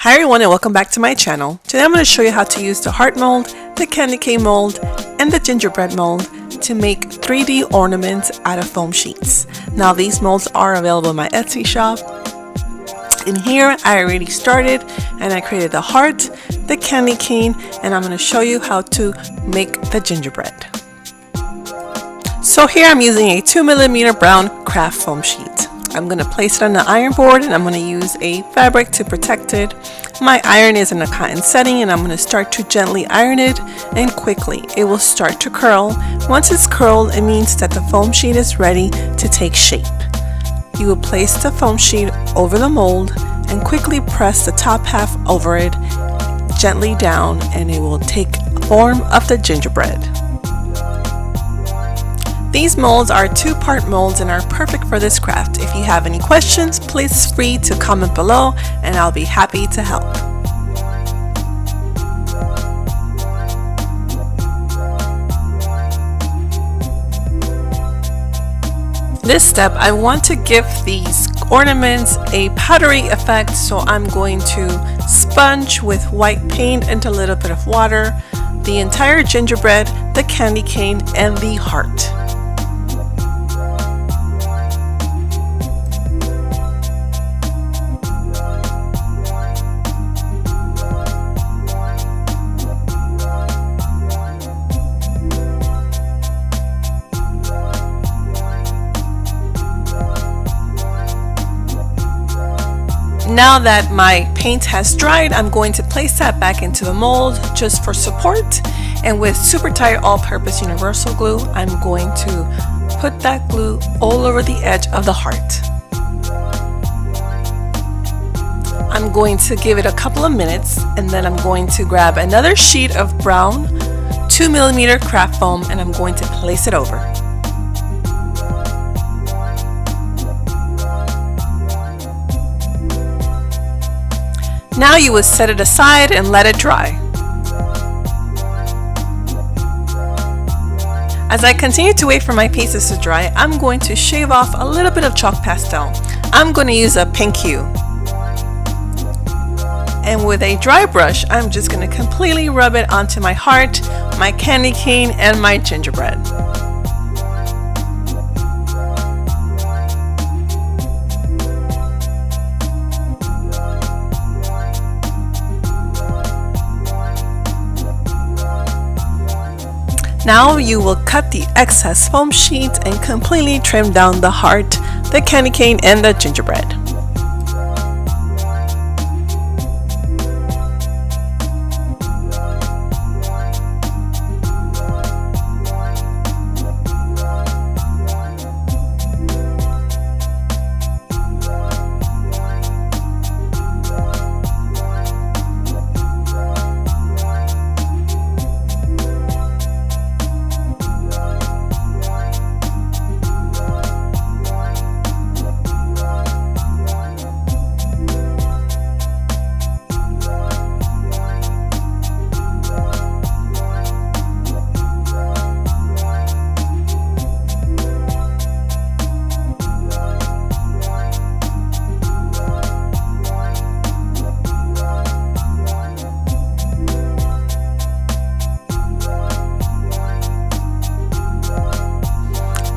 Hi everyone and welcome back to my channel. Today I'm going to show you how to use the heart mold, the candy cane mold, and the gingerbread mold to make 3D ornaments out of foam sheets. Now these molds are available in my Etsy shop. In here I already started and I created the heart, the candy cane, and I'm going to show you how to make the gingerbread. So here I'm using a 2mm brown craft foam sheet. I'm going to place it on the iron board and I'm going to use a fabric to protect it. My iron is in a cotton setting and I'm going to start to gently iron it, and quickly it will start to curl. Once it's curled, it means that the foam sheet is ready to take shape. You will place the foam sheet over the mold and quickly press the top half over it gently down, and it will take form of the gingerbread. These molds are two-part molds and are perfect for this craft. If you have any questions, please feel free to comment below and I'll be happy to help. This step, I want to give these ornaments a powdery effect, so I'm going to sponge with white paint and a little bit of water the entire gingerbread, the candy cane, and the heart. Now that my paint has dried, I'm going to place that back into the mold just for support, and with super tight all-purpose universal glue, I'm going to put that glue all over the edge of the heart. I'm going to give it a couple of minutes and then I'm going to grab another sheet of brown 2mm craft foam and I'm going to place it over. Now you would set it aside and let it dry. As I continue to wait for my pieces to dry, I'm going to shave off a little bit of chalk pastel. I'm going to use a pink hue. And with a dry brush, I'm just going to completely rub it onto my heart, my candy cane, and my gingerbread. Now you will cut the excess foam sheet and completely trim down the heart, the candy cane, and the gingerbread.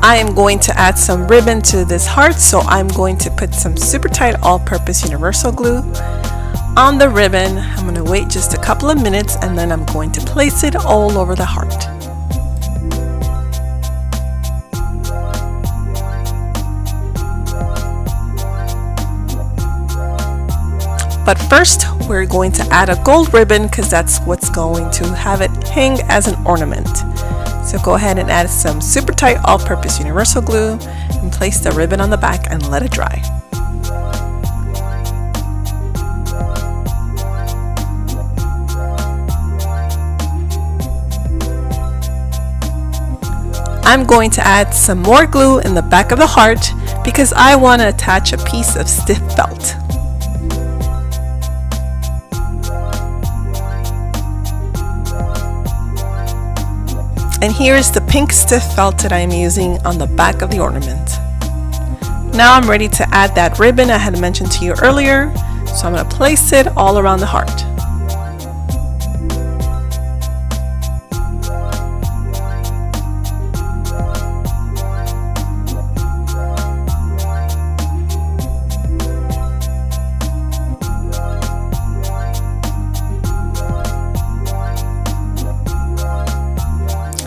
I am going to add some ribbon to this heart, so I'm going to put some super tight all-purpose universal glue on the ribbon. I'm going to wait just a couple of minutes and then I'm going to place it all over the heart. But first we're going to add a gold ribbon because that's what's going to have it hang as an ornament. So go ahead and add some super tight all-purpose universal glue and place the ribbon on the back and let it dry. I'm going to add some more glue in the back of the heart because I want to attach a piece of stiff felt. And here is the pink stiff felt that I am using on the back of the ornament. Now I'm ready to add that ribbon I had mentioned to you earlier. So I'm going to place it all around the heart.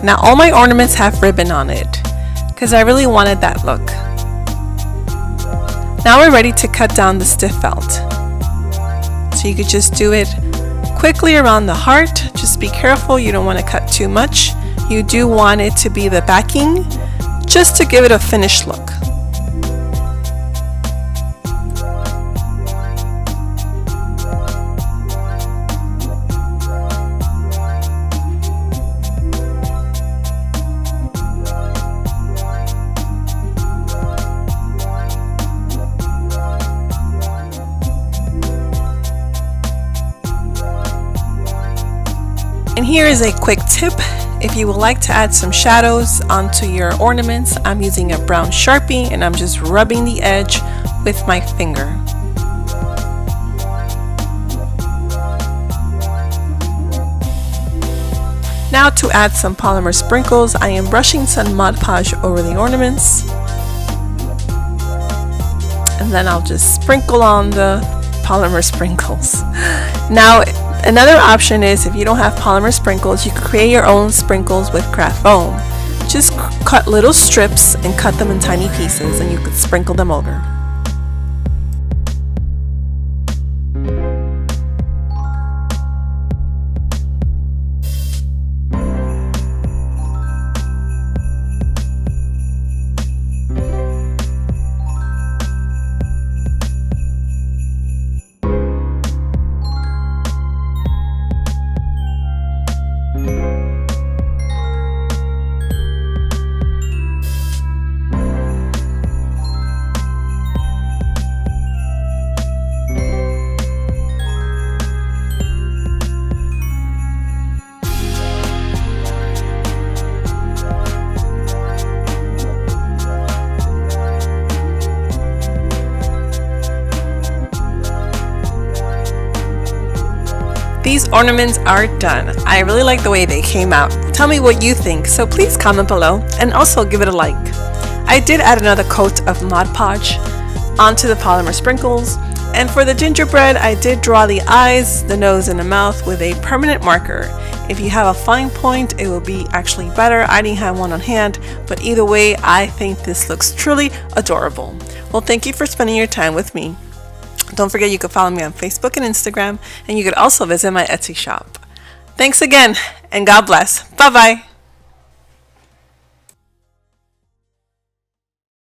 Now all my ornaments have ribbon on it because I really wanted that look. Now we're ready to cut down the stiff felt. So you could just do it quickly around the heart. Just be careful, you don't want to cut too much. You do want it to be the backing just to give it a finished look. And here is a quick tip. If you would like to add some shadows onto your ornaments, I'm using a brown Sharpie and I'm just rubbing the edge with my finger. Now to add some polymer sprinkles, I am brushing some Mod Podge over the ornaments. And then I'll just sprinkle on the polymer sprinkles. Now, another option is if you don't have polymer sprinkles, you can create your own sprinkles with craft foam. Just cut little strips and cut them in tiny pieces and you could sprinkle them over. These ornaments are done. I really like the way they came out. Tell me what you think, so please comment below and also give it a like. I did add another coat of Mod Podge onto the polymer sprinkles, and for the gingerbread I did draw the eyes, the nose, and the mouth with a permanent marker. If you have a fine point, it will be actually better. I didn't have one on hand, but either way, I think this looks truly adorable. Well, thank you for spending your time with me. Don't forget you can follow me on Facebook and Instagram, and you could also visit my Etsy shop. Thanks again, and God bless. Bye-bye.